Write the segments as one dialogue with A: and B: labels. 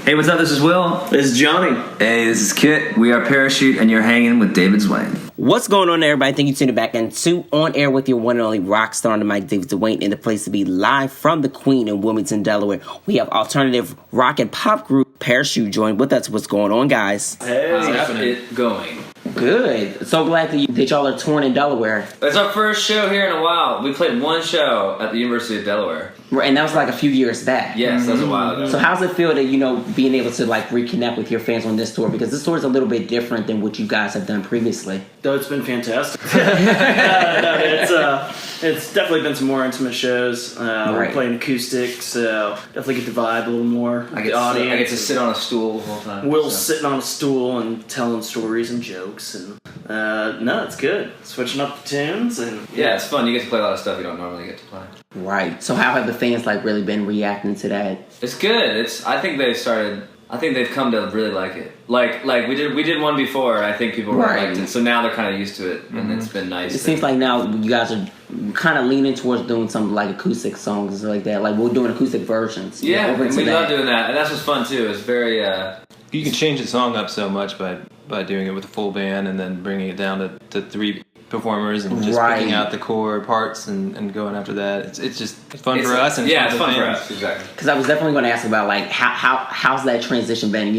A: Hey, what's up? This is Will.
B: This is Johnny.
C: Hey, this is Kit. We are Parachute, and you're hanging with David Duane.
D: What's going on, everybody? Thank you for tuning back into On Air with your one and only rock star on the mic, David Duane, and the place to be live from the Queen in Wilmington, Delaware. We have alternative rock and pop group Parachute joined with us. What's going on, guys?
B: Hey,
A: How's it going?
D: Good. So glad that y'all are touring in Delaware.
A: It's our first show here in a while. We played one show at the University of Delaware.
D: And that was like a few years back.
A: Yes, that was a while ago.
D: So how's it feel to, being able to like reconnect with your fans on this tour? Because this tour is a little bit different than what you guys have done previously.
B: though it's been fantastic. It's definitely been some more intimate shows. We're playing acoustic, so definitely get the vibe a little more.
A: I get to sit on a stool the whole time.
B: Will's sitting on a stool and telling stories and jokes, and no, it's good. Switching up the tunes, and
A: yeah, it's fun. You get to play a lot of stuff you don't normally get to play.
D: Right. So how have the fans really been reacting to that?
A: It's good. I think they've come to really like it. Like we did one before, and I think people really liked it. So now they're kind of used to it, and it's been nice.
D: It seems like now you guys are kind of leaning towards doing some like acoustic songs and stuff like that. Like we're doing acoustic versions.
A: Yeah, and we love doing that, and that's what's fun too. It's very.
E: You can change the song up so much by doing it with a full band and then bringing it down to three performers and just picking out the core parts and going after that. It's just fun for us. And
A: it's fun for us, exactly.
D: Because I was definitely going to ask about like how's that transition been?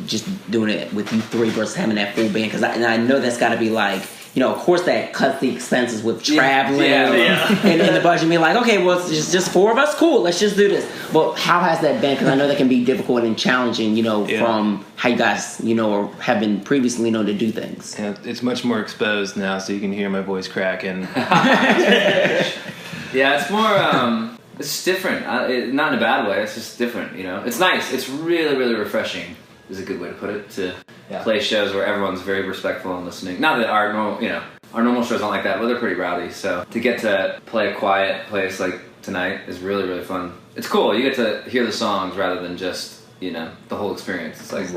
D: Just doing it with you three versus having that full band. Because I know that's got to be like. Of course that cuts the expenses with traveling and the budget being like, okay, well, it's just four of us? Cool, let's just do this. But how has that been? Because I know that can be difficult and challenging, from how you guys, or have been previously known to do things.
E: Yeah, it's much more exposed now, so you can hear my voice cracking.
A: Yeah, it's more, it's different. Not in a bad way, it's just different, It's nice. It's really, really refreshing. Is a good way to put it, to play shows where everyone's very respectful and listening. Not that our normal shows aren't like that, but they're pretty rowdy. So to get to play a quiet place like tonight is really, really fun. It's cool. You get to hear the songs rather than just, the whole experience. It's like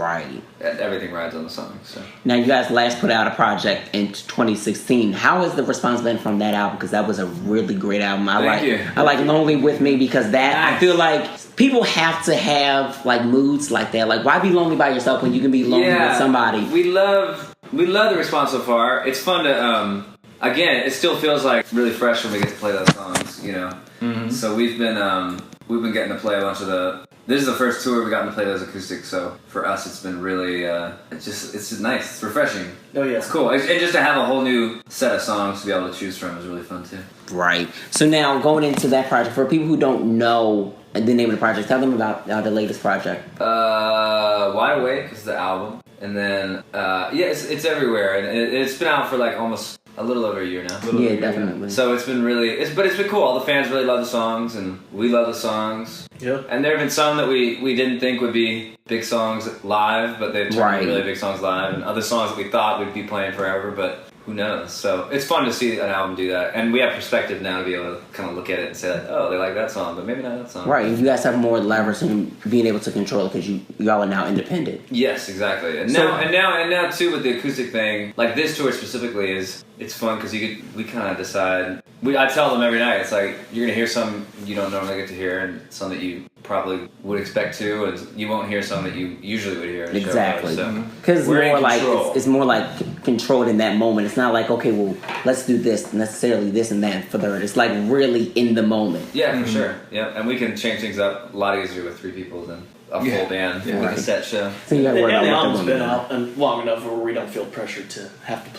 A: everything rides on the song. So
D: now you guys last put out a project in 2016. How has the response been from that album? Because that was a really great album. I like Lonely With Me because I feel like people have to have like moods like that. Like why be lonely by yourself when you can be lonely with somebody?
A: We love the response so far. It's fun to again, it still feels like really fresh when we get to play those songs, Mm-hmm. So we've been getting to play a bunch of this is the first tour we gotten to play those acoustic, so for us it's been really, it's just nice, it's refreshing.
B: Oh yeah.
A: It's cool. And just to have a whole new set of songs to be able to choose from is really fun too.
D: Right. So now going into that project, for people who don't know the name of the project, tell them about the latest project.
A: Wide Awake is the album, and then, it's everywhere, and it's been out for like almost a little over a year now.
D: Yeah, definitely.
A: So it's been really, it's been cool. All the fans really love the songs, and we love the songs.
B: Yep.
A: And there have been some that we didn't think would be big songs live, but they've turned into really big songs live, and other songs that we thought we'd be playing forever, but who knows? So it's fun to see an album do that, and we have perspective now to be able to kind of look at it and say like, oh, they like that song, but maybe not that song.
D: Right, you guys have more leverage in being able to control it because y'all are now independent.
A: Yes, exactly. And now too with the acoustic thing, like this tour specifically it's fun because we kind of decide. I tell them every night, it's like you're gonna hear some you don't normally get to hear, and some that you probably would expect to, and you won't hear some that you usually would hear.
D: Exactly. Because it's more like controlled in that moment. It's not like, okay, well, let's do this necessarily this and that for third. It's like really in the moment.
A: Yeah, for sure. Yeah, and we can change things up a lot easier with three people than a full band with a set show.
D: So you
B: and the album's been out long enough where we don't feel pressured to have to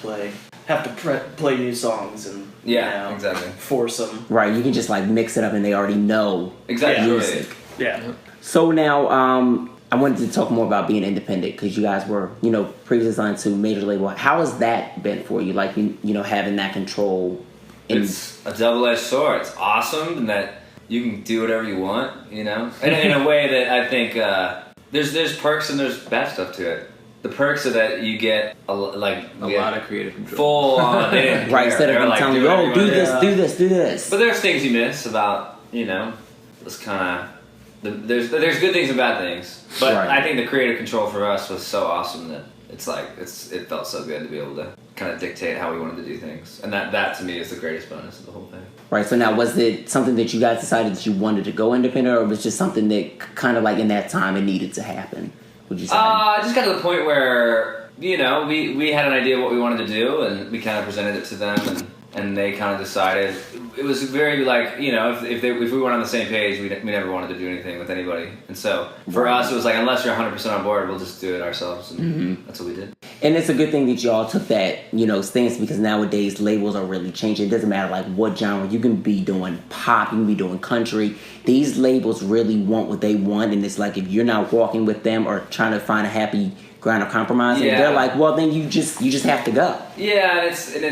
B: play new songs and
A: exactly
B: force them.
D: Right, you can just like mix it up and they already know music.
B: Yeah.
D: So now, I wanted to talk more about being independent because you guys were, previously signed to major label. How has that been for you? Like, having that control.
A: It's a double-edged sword. It's awesome in that you can do whatever you want, and in a way that I think there's perks and there's bad stuff to it. The perks are that you get a lot
E: of creative control.
A: Full on,
D: right? Instead of like, telling you, do this.
A: But there's things you miss about, this kind of. There's good things and bad things, but I think the creative control for us was so awesome that it felt so good to be able to kind of dictate how we wanted to do things, and that to me is the greatest bonus of the whole thing.
D: Right. So now, was it something that you guys decided that you wanted to go independent, or was it just something that kind of like in that time it needed to happen? Would you say?
A: I just got to the point where, you know, we had an idea of what we wanted to do, and we kind of presented it to them, and they kind of decided. It was very like, you know, if we weren't on the same page, we never wanted to do anything with anybody. And so for us, it was like, unless you're 100% on board, we'll just do it ourselves. And that's what we did.
D: And it's a good thing that y'all took that, you know, stance, because nowadays labels are really changing. It doesn't matter like what genre. You can be doing pop, you can be doing country. These labels really want what they want, and it's like if you're not walking with them or trying to find a happy ground of compromise, they're like, well, then you just have to go.
A: Yeah, and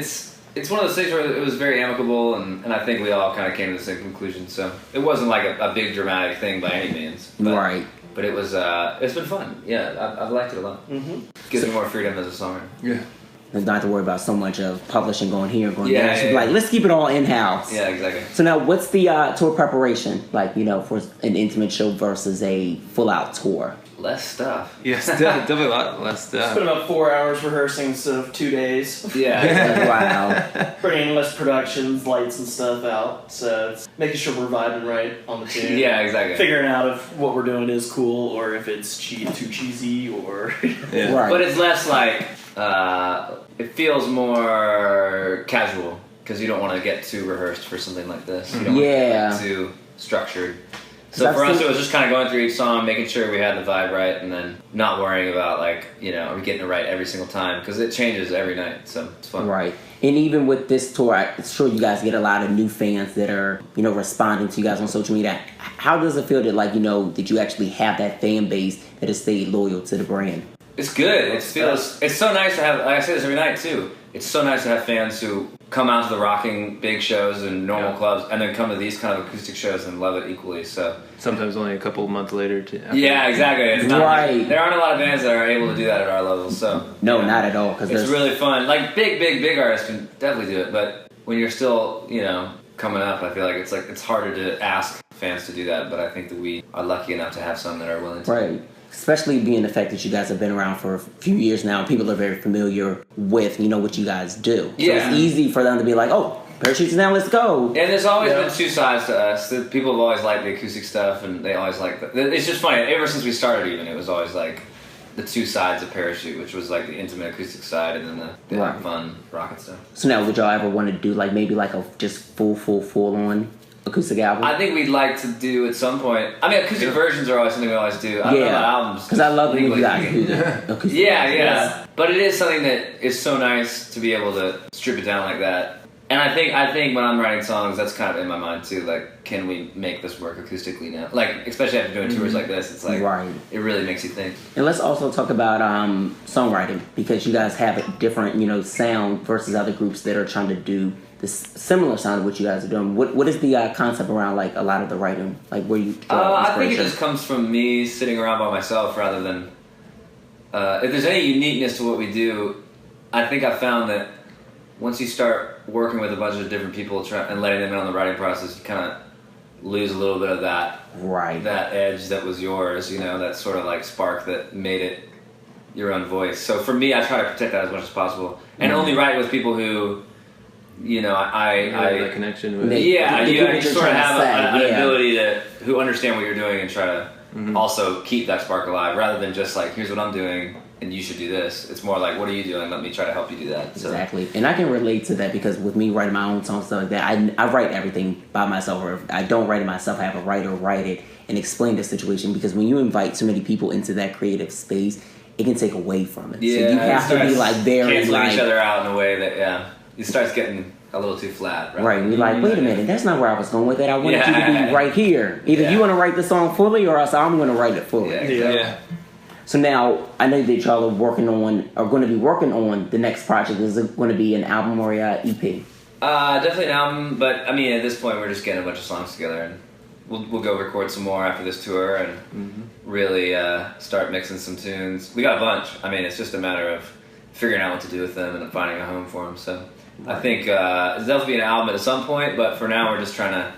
A: it's one of those things where it was very amicable, and I think we all kind of came to the same conclusion. So it wasn't like a big dramatic thing by any means. But, But it was, it's been fun. Yeah, I've liked it a lot. Gives me more freedom as a songwriter.
E: Yeah.
D: There's not to worry about so much of publishing going here and going there.
A: Yeah,
D: Like, let's keep it all in-house.
A: Yeah, exactly.
D: So now, what's the tour preparation like, you know, for an intimate show versus a full-out tour?
A: Less stuff.
E: Yes, definitely a lot less stuff.
B: Spent about 4 hours rehearsing instead of 2 days.
A: Yeah.
D: Wow.
B: Bringing less productions, lights and stuff out. So it's making sure we're vibing right on the tune.
A: Yeah, exactly.
B: Figuring out if what we're doing is cool or if it's too cheesy or...
E: Yeah.
D: Right.
A: But it's less like, it feels more casual, because you don't want to get too rehearsed for something like this. You don't want to get too structured. So for us, it was just kind of going through each song, making sure we had the vibe right, and then not worrying about, like, you know, are we getting it right every single time? Because it changes every night, so it's fun.
D: Right. And even with this tour, I'm sure you guys get a lot of new fans that are, you know, responding to you guys on social media. How does it feel that, like, you know, that you actually have that fan base that has stayed loyal to the brand?
A: It's good. It's so nice to have, like I say this every night, too. It's so nice to have fans who come out to the rocking big shows and normal clubs, and then come to these kind of acoustic shows and love it equally. So
E: sometimes only a couple months later.
A: Yeah, exactly. It's not
D: right.
A: Like, there aren't a lot of bands that are able to do that at our level. So
D: no, not at all. Because
A: it's really fun. Like big artists can definitely do it, but when you're still, you know, coming up, I feel like it's harder to ask fans to do that. But I think that we are lucky enough to have some that are willing to.
D: Right. Especially being the fact that you guys have been around for a few years now, and people are very familiar with, you know, what you guys do. So it's easy for them to be like, oh, Parachutes now, let's go.
A: And there's always been two sides to us. People have always liked the acoustic stuff, and they always like it's just funny. Ever since we started, even, it was always like the two sides of Parachute, which was like the intimate acoustic side, and then the fun rocket stuff.
D: So now, would y'all ever want to do like maybe like a just full on acoustic album?
A: I think we'd like to do at some point. I mean, acoustic versions are always something we always do. I don't know about albums.
D: Because I love when you guys do the acoustic.
A: Yeah. But it is something that is so nice to be able to strip it down like that. And I think when I'm writing songs, that's kind of in my mind too. Like, can we make this work acoustically now? Like, especially after doing tours like this, it's like it really makes you think.
D: And let's also talk about songwriting, because you guys have a different, you know, sound versus other groups that are trying to do this similar sound of what you guys are doing. What is the concept around like a lot of the writing? Like, where you?
A: I think it just comes from me sitting around by myself rather than. If there's any uniqueness to what we do, I think I found that once you start working with a bunch of different people and letting them in on the writing process, you kind of lose a little bit of that that edge that was yours, you know, that sort of like spark that made it your own voice. So for me, I try to protect that as much as possible, and only write with people who, you know, I
E: that connection with.
A: You sort of have an ability who understand what you're doing and try to also keep that spark alive, rather than just like, here's what I'm doing and you should do this. It's more like, what are you doing? Let me try to help you do that. So.
D: Exactly. And I can relate to that, because with me writing my own songs, stuff like that, I write everything by myself, or if I don't write it myself, I have a writer write it and explain the situation, because when you invite too many people into that creative space, it can take away from it.
A: Yeah,
D: so you have to be like very
A: canceling
D: like
A: each other out in a way that it starts getting a little too flat.
D: Right. And you're like, wait a minute, that's not where I was going with it. I wanted you to be right here. Either you want to write the song fully, or else I'm going to write it fully.
A: Yeah.
D: So now, I know that y'all are going to be working on the next project. Is it going to be an album or a EP?
A: Definitely an album, but I mean, at this point, we're just getting a bunch of songs together, and we'll go record some more after this tour and really start mixing some tunes. We got a bunch. I mean, it's just a matter of figuring out what to do with them and finding a home for them. So I think there'll be an album at some point, but for now, we're just trying to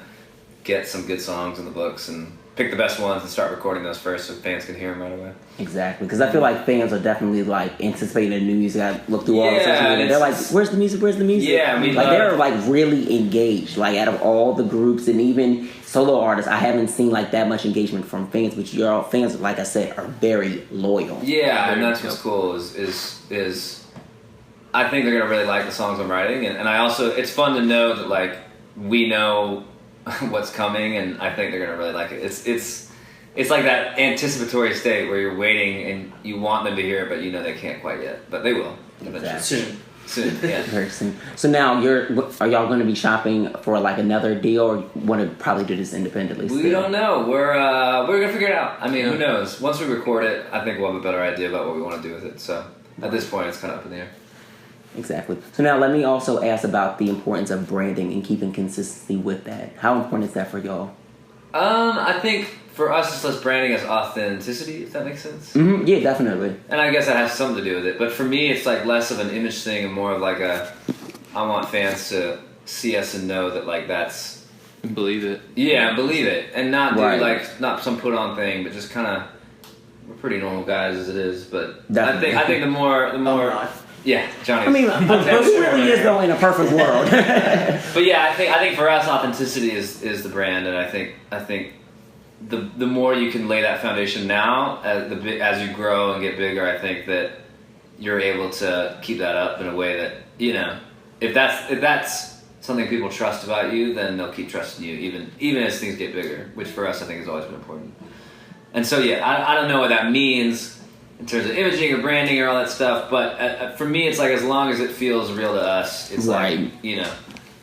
A: get some good songs in the books and pick the best ones and start recording those first so fans can hear them right away.
D: Exactly, because I feel like fans are definitely like anticipating the new music. I look through all the social media. They're like, "Where's the music? Where's the music?"
A: Yeah, I mean,
D: like they're like really engaged. Like out of all the groups and even solo artists, I haven't seen like that much engagement from fans. But your fans, like I said, are very loyal.
A: Yeah, and that's what's cool is I think they're gonna really like the songs I'm writing, and I also it's fun to know that like we know what's coming, and I think they're gonna really like it. It's like that anticipatory state where you're waiting and you want them to hear it, but you know they can't quite yet, but they will eventually. Soon, yeah.
D: Very soon. So now are y'all going to be shopping for like another deal, or want to probably do this independently?
A: We don't know. We're gonna figure it out. I mean, who knows? Once we record it, I think we'll have a better idea about what we want to do with it. So at this point, it's kind of up in the air.
D: Exactly. So now let me also ask about the importance of branding and keeping consistency with that. How important is that for y'all?
A: I think for us, it's less branding as authenticity, if that makes sense.
D: Mm-hmm. Yeah, definitely.
A: And I guess that has something to do with it. But for me, it's like less of an image thing and more of like I want fans to see us and know that like that's...
E: Believe it.
A: Yeah, believe it. And not do like, not some put on thing, but just kind of, we're pretty normal guys as it is. But definitely. I think the more yeah, Johnny.
D: I mean, but who really is though in a perfect world?
A: But yeah, I think for us, authenticity is the brand, and I think the more you can lay that foundation now, as you grow and get bigger, I think that you're able to keep that up in a way that if that's something people trust about you, then they'll keep trusting you even as things get bigger, which for us I think has always been important. And so yeah, I don't know what that means in terms of imaging or branding or all that stuff, but for me it's like as long as it feels real to us, it's like,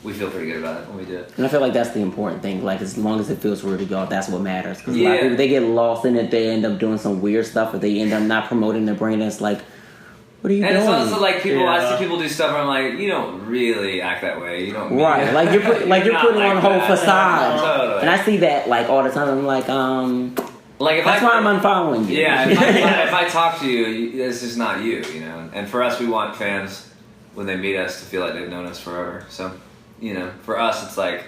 A: we feel pretty good about it when we do it.
D: And I feel like that's the important thing, like as long as it feels real to y'all, that's what matters. Because a lot of people, they get lost in it, they end up doing some weird stuff, or they end up not promoting their brand, and it's like, what are you doing?
A: And it's also like people, I see people do stuff where I'm like, you don't really act that way, you don't
D: like you're putting on a whole facade.
A: Totally.
D: And I see that like all the time, I'm like, that's why I'm unfollowing you.
A: Yeah, if I talk to you, it's just not you, And for us, we want fans, when they meet us, to feel like they've known us forever. So, for us, it's like,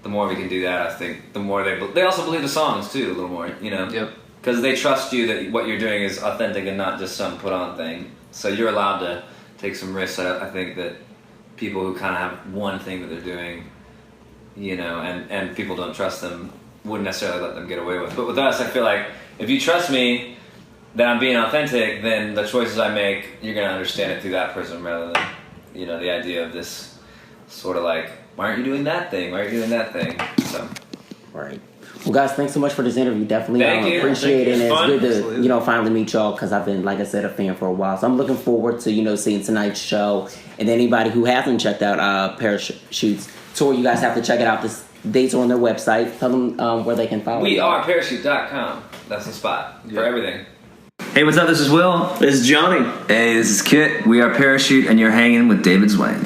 A: the more we can do that, I think, the more they also believe the songs, too, a little more,
E: Yep.
A: Because they trust you that what you're doing is authentic and not just some put-on thing. So you're allowed to take some risks. I think that people who kind of have one thing that they're doing, and people don't trust them, wouldn't necessarily let them get away with. But with us, I feel like if you trust me that I'm being authentic, then the choices I make, you're going to understand it through that prism rather than, the idea of this sort of like, why aren't you doing that thing? Why aren't you doing that thing? So.
D: Right. Well, guys, thanks so much for this interview. Definitely appreciate it. And it's good to, finally meet y'all, because I've been, like I said, a fan for a while. So I'm looking forward to, seeing tonight's show. And anybody who hasn't checked out Parachute's tour, you guys have to check it out. The dates are on their website. Tell them where they can follow
A: We are parachute.com. That's the spot for everything.
C: Hey, what's up? This is Will.
B: This is Johnny.
C: Hey, this is Kit. We are Parachute, and you're hanging with David Duane.